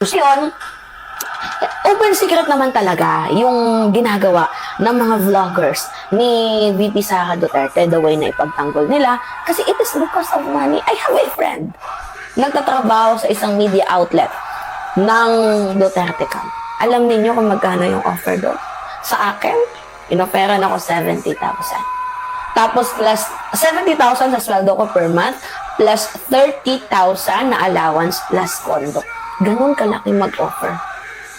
Yun, open secret naman talaga yung ginagawa ng mga vloggers ni VP Sara Duterte, the way na ipagtanggol nila. Kasi it is because of money. I have a friend. Nagtatrabaho sa isang media outlet ng Duterte camp. Alam niyo kung magkano yung offer doon? Sa akin, inoferan ako 70,000. Tapos plus 70,000 sa sweldo ko per month, plus 30,000 na allowance plus condo. Ganun kalaki mag-offer.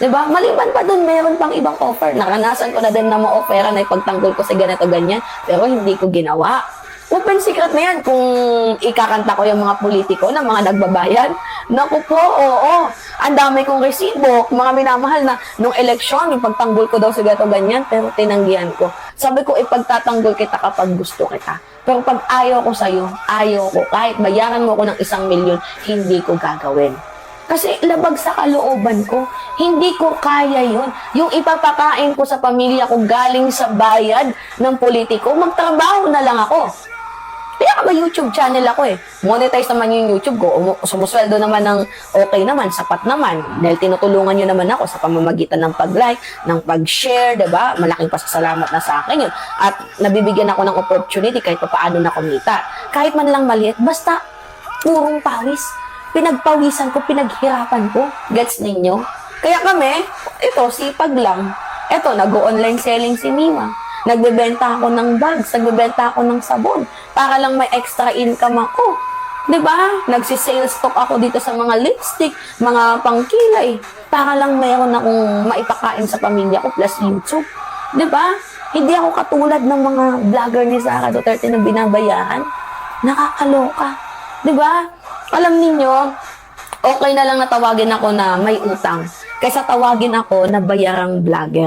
Diba? Maliban pa dun, meron pang ibang offer. Naranasan ko na din na ma-offera na ipagtanggol ko sa ganito ganyan, pero hindi ko ginawa. Open secret na yan kung ikakanta ko yung mga politiko na mga nagbabayad. Naku po, oo. Ang dami kong resibo, mga minamahal na nung eleksyon, ipagtanggol ko daw sa ganito ganyan, pero tinanggihan ko. Sabi ko, ipagtatanggol kita kapag gusto kita. Pero pag ayaw ko sa'yo, ayaw ko. Kahit bayaran mo ko ng 1 milyon, hindi ko gagawin. Kasi labag sa kalooban ko, hindi ko kaya yun. Yung ipapakain ko sa pamilya ko galing sa bayad ng politiko, magtrabaho na lang ako. Kaya ba YouTube channel ako eh. Monetize naman yung YouTube ko. Sumusweldo naman ng okay naman, sapat naman. Dahil tinutulungan nyo naman ako sa pamamagitan ng pag-like, ng pag-share, diba? Malaking pasasalamat na sa akin yun. At nabibigyan ako ng opportunity kahit paano na kumita. Kahit man lang maliit, basta purong pawis. Pinagpawisan ko, pinaghirapan ko. Gets ninyo? Kaya kami, ito, sipag lang. Ito, nag-online selling si Mima. Nagbebenta ako ng bags, nagbebenta ako ng sabon. Para lang may extra income ako. Diba? Nagsi-sales stock ako dito sa mga lipstick, mga pangkilay. Para lang mayroon akong maipakain sa pamilya ko plus YouTube. Diba? Hindi ako katulad ng mga vlogger ni Sara Duterte na binabayaran. Nakakaloka. Diba? Alam niyo, okay na lang na tawagin ako na may utang kaysa tawagin ako na bayarang vlogger.